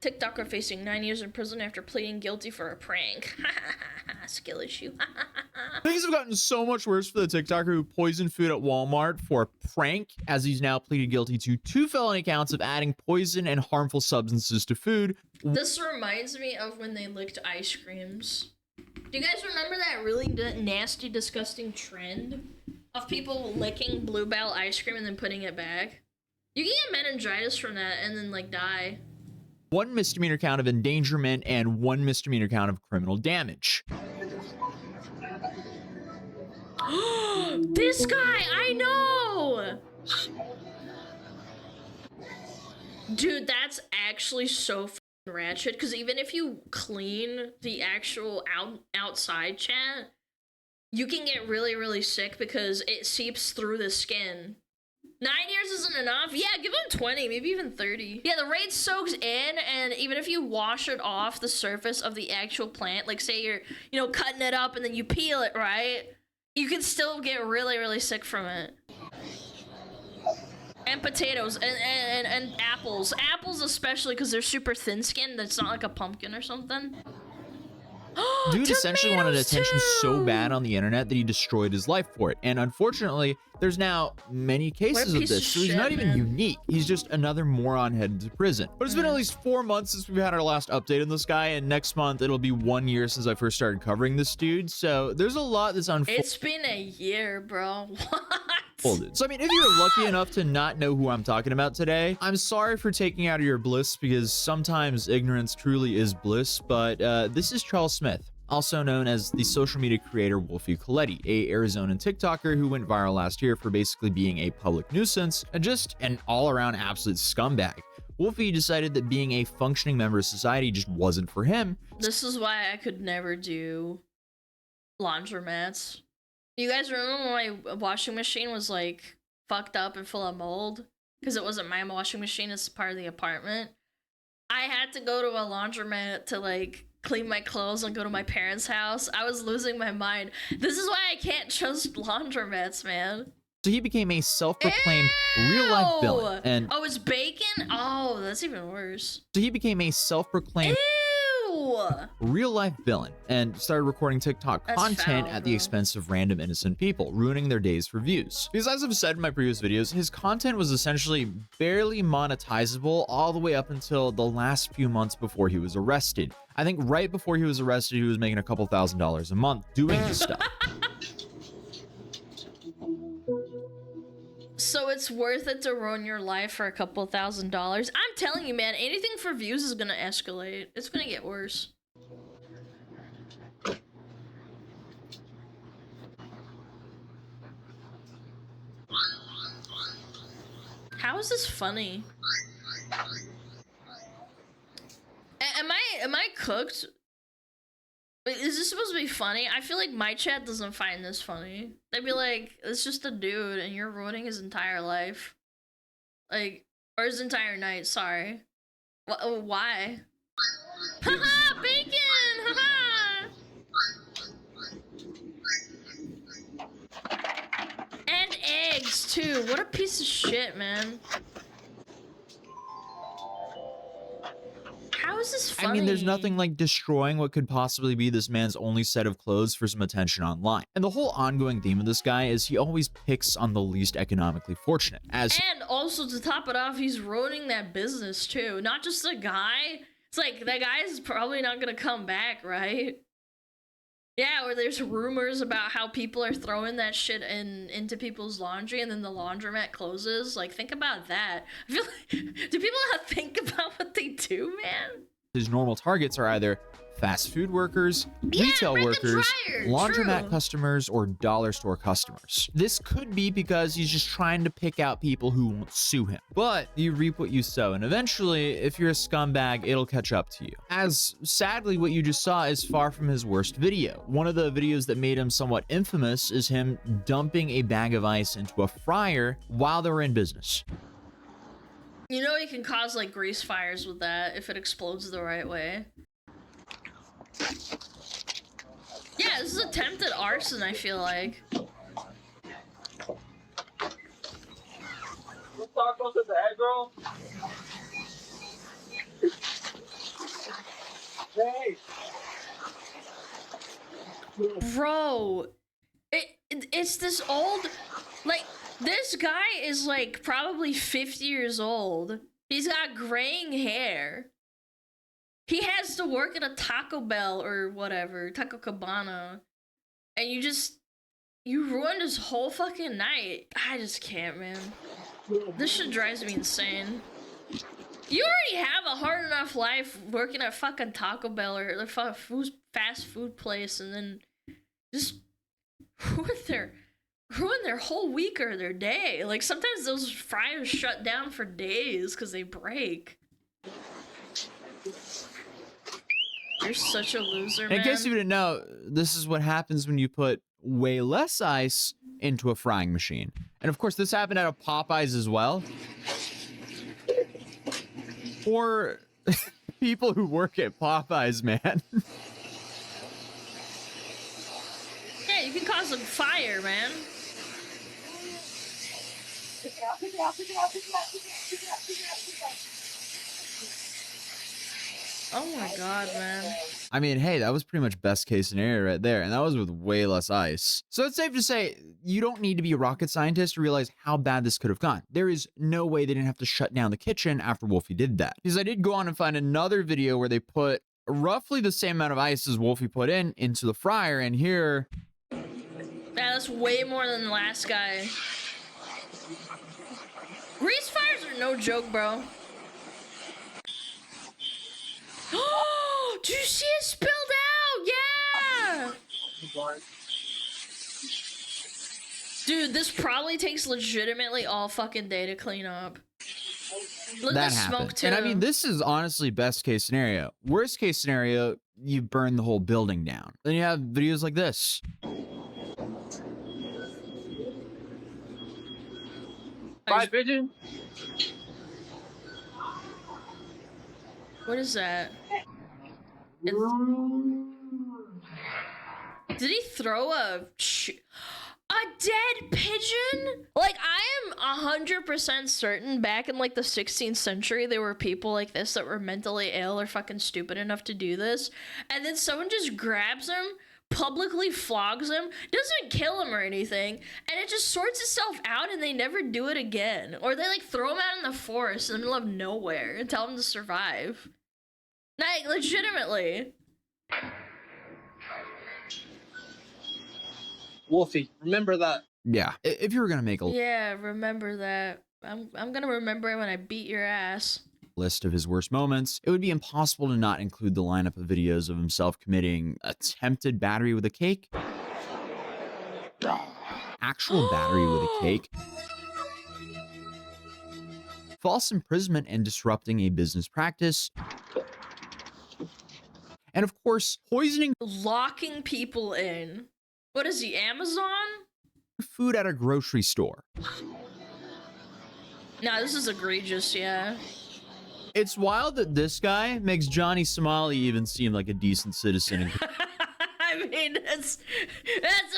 TikToker facing 9 years in prison after pleading guilty for a prank. Skill issue. Things have gotten so much worse for the TikToker who poisoned food at Walmart for a prank, as he's now pleaded guilty to 2 felony counts of adding poison and harmful substances to food. This reminds me of when they licked ice creams. Do you guys remember that really nasty, disgusting trend of people licking Bluebell ice cream and then putting it back? You can get meningitis from that and then, like, die. 1 misdemeanor count of endangerment and 1 misdemeanor count of criminal damage. This guy, I know! Dude, that's actually so fucking ratchet, because even if you clean the actual outside chat, you can get really, really sick because it seeps through the skin. 9 years isn't enough? Yeah, give him 20, maybe even 30. Yeah, the raid soaks in, and even if you wash it off the surface of the actual plant, like say you're, you know, cutting it up and then you peel it, right? You can still get really, really sick from it. And potatoes, and apples. Apples especially, because they're super thin-skinned. It's not like a pumpkin or something. Dude essentially wanted attention so bad on the internet that he destroyed his life for it. And unfortunately, there's now many cases of this, so he's not even unique. He's just another moron headed to prison. But it's been at least 4 months since we've had our last update on this guy, and next month it'll be 1 year since I first started covering this dude. So there's a lot that's unfolded. It's been a year, bro. What? So I mean, if you're lucky enough to not know who I'm talking about today, I'm sorry for taking out of your bliss, because sometimes ignorance truly is bliss. But this is Charles Smith, also known as the social media creator Wolfie Coletti, a Arizonan TikToker who went viral last year for basically being a public nuisance and just an all-around absolute scumbag. Wolfie decided that being a functioning member of society just wasn't for him. This is why I could never do laundromats. You guys remember when my washing machine was like fucked up and full of mold? Because it wasn't my washing machine, it's part of the apartment. I had to go to a laundromat to like clean my clothes and go to my parents' house. I was losing my mind. This is why I can't trust laundromats, man. So he became a self-proclaimed real-life villain. And oh, it's bacon? Oh, that's even worse. So he became a self-proclaimed real-life villain and started recording TikTok content at the expense of random innocent people, ruining their days for views. Because as I've said in my previous videos, his content was essentially barely monetizable all the way up until the last few months before he was arrested. I think right before he was arrested, he was making a couple $1,000s a month doing this stuff. So it's worth it to ruin your life for a couple $1,000s? I'm telling you, man, anything for views is gonna escalate. It's gonna get worse. How is this funny? Am I cooked? Is this supposed to be funny? I feel like my chat doesn't find this funny. They'd be like, it's just a dude and you're ruining his entire life. Like, or his entire night, sorry. Why? Haha, bacon! Haha! And eggs, too. What a piece of shit, man. How is this funny? I mean, there's nothing like destroying what could possibly be this man's only set of clothes for some attention online. And the whole ongoing theme of this guy is he always picks on the least economically fortunate. And also, to top it off, he's ruining that business too. Not just the guy. It's like, that guy's probably not gonna come back, right? Yeah, or there's rumors about how people are throwing that shit into people's laundry and then the laundromat closes. Like, think about that. I feel like, do people not think about what they do, man? His normal targets are either fast food workers, retail workers, laundromat customers, or dollar store customers. This could be because he's just trying to pick out people who won't sue him. But you reap what you sow, and eventually, if you're a scumbag, it'll catch up to you. As sadly, what you just saw is far from his worst video. One of the videos that made him somewhat infamous is him dumping a bag of ice into a fryer while they were in business. You know you can cause like grease fires with that if it explodes the right way. Yeah, this is attempted arson, I feel like. tacos at the egg roll? Hey. Bro, it's this old, like, this guy is like probably 50 years old. He's got graying hair. He has to work at a Taco Bell or whatever, Taco Cabana. And you ruined his whole fucking night. I just can't, man. This shit drives me insane. You already have a hard enough life working at fucking Taco Bell or the fast food place, and then just ruin their whole week or their day. Like, sometimes those fryers shut down for days because they break. You're such a loser, man. In case you didn't know, this is what happens when you put way less ice into a frying machine. And of course, this happened at a Popeyes as well. Or people who work at Popeyes, man. Yeah, you can cause a fire, man. Oh my god, man. I mean, hey, that was pretty much best case scenario right there, and that was with way less ice. So it's safe to say, you don't need to be a rocket scientist to realize how bad this could have gone. There is no way they didn't have to shut down the kitchen after Wolfie did that. Because I did go on and find another video where they put roughly the same amount of ice as Wolfie put into the fryer, and here... Yeah, that's way more than the last guy. Grease fires are no joke, bro. Oh, did you see it spilled out? Yeah! Dude, this probably takes legitimately all fucking day to clean up. Look at the smoke, too. And I mean, this is honestly best case scenario. Worst case scenario, you burn the whole building down. Then you have videos like this. Fried pigeon? What is that? Did he throw a dead pigeon? Like, I am 100% certain back in like the 16th century there were people like this that were mentally ill or fucking stupid enough to do this, and then someone just grabs him, publicly flogs him, doesn't kill him or anything, and it just sorts itself out and they never do it again. Or they like throw him out in the forest in the middle of nowhere and tell him to survive. Like, legitimately. Wolfie, remember that. Yeah, if you were gonna make a Yeah, remember that. I'm gonna remember it when I beat your ass. List of his worst moments, it would be impossible to not include the lineup of videos of himself committing attempted battery with a cake, actual battery with a cake, false imprisonment and disrupting a business practice, and of course, poisoning locking people in. What is he, Amazon? Food at a grocery store. Nah, this is egregious, yeah. It's wild that this guy makes Johnny Somali even seem like a decent citizen. I mean, that's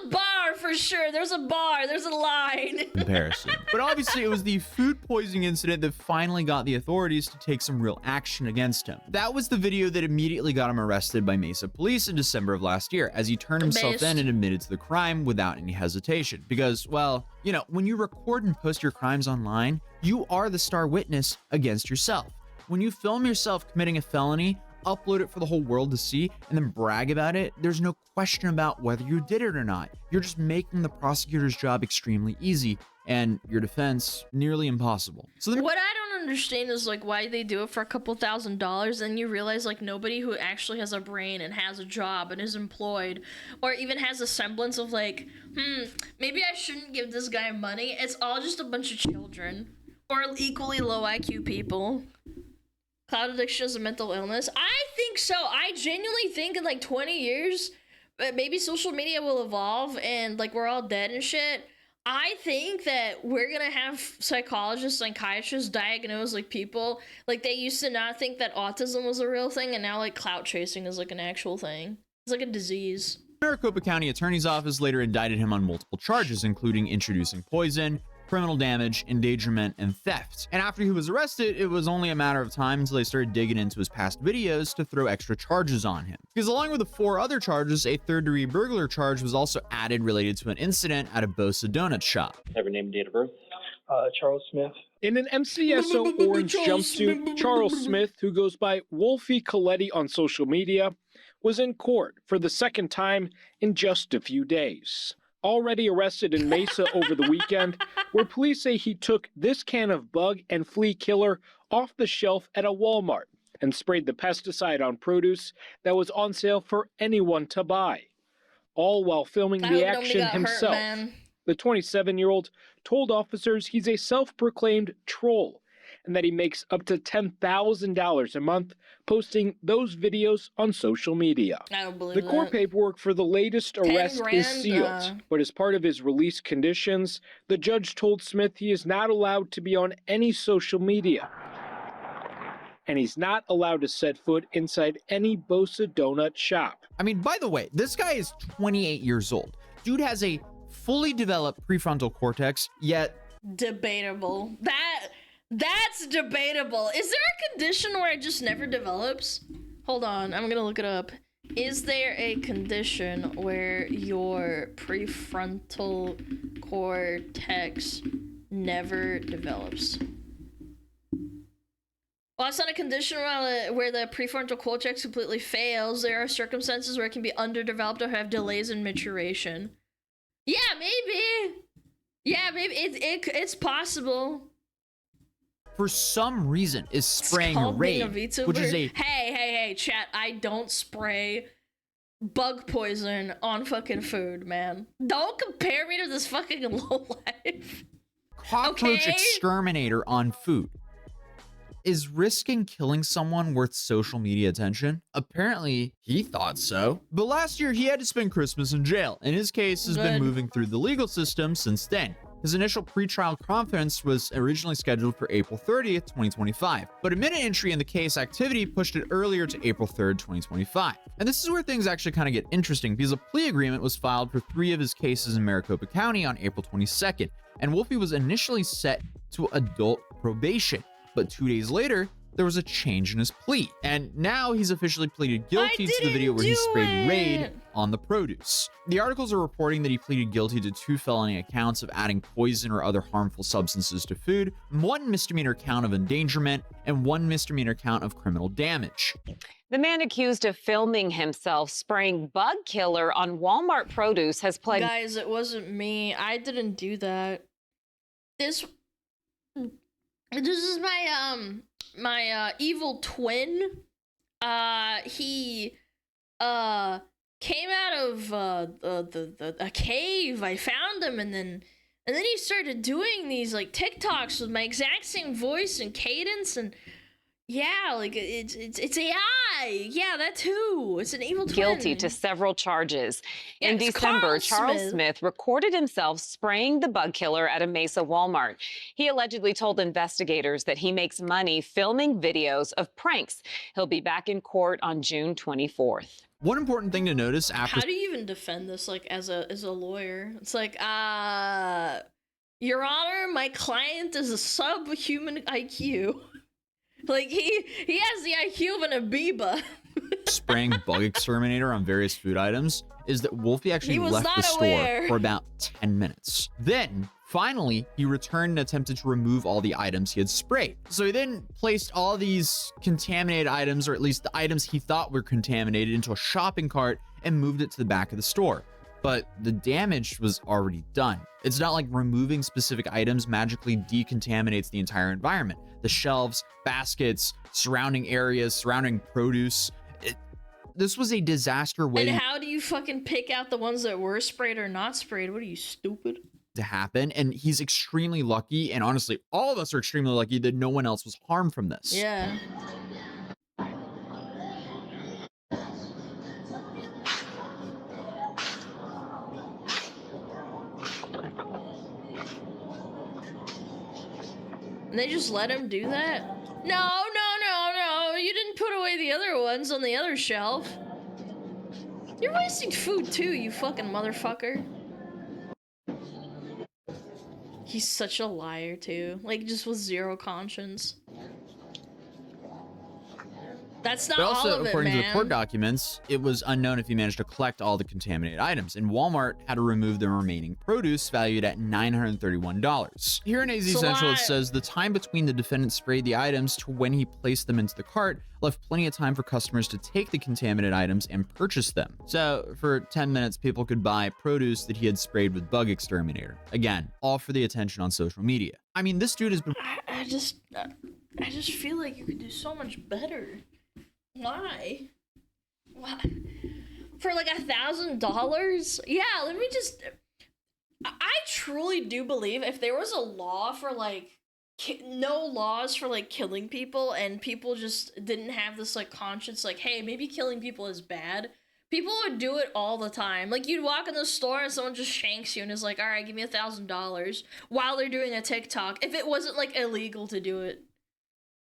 a bar for sure. There's a bar. There's a line. Comparison. But obviously, it was the food poisoning incident that finally got the authorities to take some real action against him. That was the video that immediately got him arrested by Mesa police in December of last year, as he turned himself in and admitted to the crime without any hesitation. Because, well, you know, when you record and post your crimes online, you are the star witness against yourself. When you film yourself committing a felony, upload it for the whole world to see, and then brag about it, there's no question about whether you did it or not. You're just making the prosecutor's job extremely easy, and your defense nearly impossible. So what I don't understand is like why they do it for a couple $1,000s, and you realize like nobody who actually has a brain and has a job and is employed, or even has a semblance of like, maybe I shouldn't give this guy money. It's all just a bunch of children or equally low IQ people. Cloud addiction is a mental illness. I think so. I genuinely think in like 20 years, maybe social media will evolve and like we're all dead and shit. I think that we're gonna have psychologists, psychiatrists diagnose like people. Like they used to not think that autism was a real thing, and now like clout chasing is like an actual thing. It's like a disease. Maricopa County Attorney's Office later indicted him on multiple charges, including introducing poison, criminal damage, endangerment, and theft. And after he was arrested, it was only a matter of time until they started digging into his past videos to throw extra charges on him. Because along with the 4 other charges, a third-degree burglar charge was also added related to an incident at a Bosa donut shop. Have your name and date of birth? Charles Smith. In an MCSO orange jumpsuit, Charles Smith, who goes by Wolfie Coletti on social media, was in court for the second time in just a few days. Already arrested in Mesa over the weekend, where police say he took this can of bug and flea killer off the shelf at a Walmart and sprayed the pesticide on produce that was on sale for anyone to buy, all while filming the action himself. The 27-year-old told officers he's a self-proclaimed troll and that he makes up to $10,000 a month posting those videos on social media. I don't believe the court paperwork for the latest arrest is sealed, but as part of his release conditions, the judge told Smith he is not allowed to be on any social media. And he's not allowed to set foot inside any Bosa donut shop. I mean, by the way, this guy is 28 years old. Dude has a fully developed prefrontal cortex, yet debatable. That's debatable. Is there a condition where it just never develops? Hold on, I'm gonna look it up. Is there a condition where your prefrontal cortex never develops? Well, it's not a condition where the prefrontal cortex completely fails. There are circumstances where it can be underdeveloped or have delays in maturation. Yeah, maybe. Yeah, maybe it's possible. For some reason, is spraying Raid, which is a... Hey, chat, I don't spray bug poison on fucking food, man. Don't compare me to this fucking lowlife. Cockroach exterminator on food. Is risking killing someone worth social media attention? Apparently, he thought so. But last year, he had to spend Christmas in jail, and his case has been moving through the legal system since then. His initial pretrial conference was originally scheduled for April 30th, 2025, but a minute entry in the case activity pushed it earlier to April 3rd, 2025. And this is where things actually kind of get interesting, because a plea agreement was filed for 3 of his cases in Maricopa County on April 22nd, and Wolfie was initially set to adult probation, but 2 days later, there was a change in his plea. And now he's officially pleaded guilty to the video where he sprayed Raid on the produce. The articles are reporting that he pleaded guilty to 2 felony accounts of adding poison or other harmful substances to food, 1 misdemeanor count of endangerment, and 1 misdemeanor count of criminal damage. The man accused of filming himself spraying bug killer on Walmart produce has pled... Guys, it wasn't me. I didn't do that. This is my evil twin. He came out of a cave. I found him, and then he started doing these like TikToks with my exact same voice and cadence, and yeah, like it's AI. Yeah, that too. It's an evil twin. Guilty to several charges. Yeah, in December, Charles Smith recorded himself spraying the bug killer at a Mesa Walmart. He allegedly told investigators that he makes money filming videos of pranks. He'll be back in court on June 24th. One important thing to notice after... How do you even defend this, like, as a lawyer? It's like, Your Honor, my client is a subhuman IQ. Like, he has the IQ of an amoeba. Spraying bug exterminator on various food items is that Wolfie actually left the store for about 10 minutes. Then, finally, he returned and attempted to remove all the items he had sprayed. So he then placed all these contaminated items, or at least the items he thought were contaminated, into a shopping cart and moved it to the back of the store. But the damage was already done. It's not like removing specific items magically decontaminates the entire environment. The shelves, baskets, surrounding areas, surrounding produce. This was a disaster waiting. And how do you fucking pick out the ones that were sprayed or not sprayed? What are you, stupid? To happen, and he's extremely lucky, and honestly, all of us are extremely lucky that no one else was harmed from this. Yeah. And they just let him do that? No. You didn't put away the other ones on the other shelf. You're wasting food too, you fucking motherfucker. He's such a liar too. Like, just with zero conscience. That's not But all also, of it, according to the man. court documents, it was unknown if he managed to collect all the contaminated items, and Walmart had to remove the remaining produce valued at $931. Here in AZ Central, it says the time between the defendant sprayed the items to when he placed them into the cart left plenty of time for customers to take the contaminated items and purchase them. So for 10 minutes, people could buy produce that he had sprayed with bug exterminator. Again, all for the attention on social media. I mean, this dude has been... I just feel like you could do so much better. Why? For like $1,000? Yeah, let me just... I truly do believe if there was a law for like... no laws for like killing people and people just didn't have this like conscience like, hey, maybe killing people is bad, people would do it all the time. Like, you'd walk in the store and someone just shanks you and is like, all right, give me $1,000 while they're doing a TikTok, if it wasn't like illegal to do it.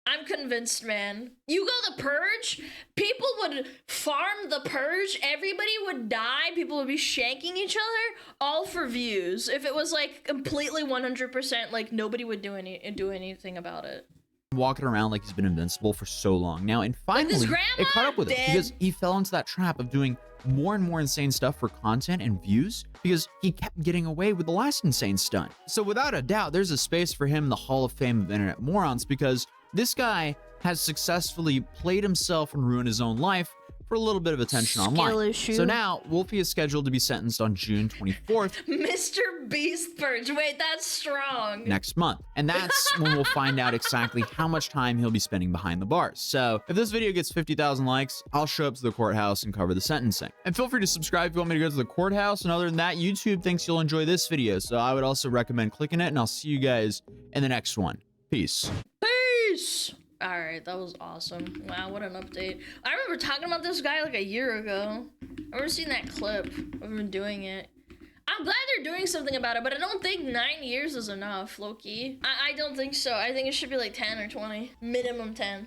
I'm convinced, man. You go the Purge, people would farm the Purge, everybody would die, people would be shanking each other, all for views. If it was like completely 100%, like nobody would do anything about it. Walking around like he's been invincible for so long now, and finally it caught up with him because he fell into that trap of doing more and more insane stuff for content and views because he kept getting away with the last insane stunt. So without a doubt, there's a space for him in the Hall of Fame of internet morons, because this guy has successfully played himself and ruined his own life for a little bit of attention online. So now, Wolfie is scheduled to be sentenced on June 24th. Mr. Beast Purge. Wait, that's strong. Next month. And that's when we'll find out exactly how much time he'll be spending behind the bars. So if this video gets 50,000 likes, I'll show up to the courthouse and cover the sentencing. And feel free to subscribe if you want me to go to the courthouse. And other than that, YouTube thinks you'll enjoy this video. So I would also recommend clicking it, and I'll see you guys in the next one. Peace. Peace. All right, that was awesome. Wow, what an update. I remember talking about this guy like a year ago. I remember seeing that clip of him doing it. I'm glad they're doing something about it, but I don't think 9 years is enough, low-key. I don't think so. I think it should be like 10 or 20. Minimum 10.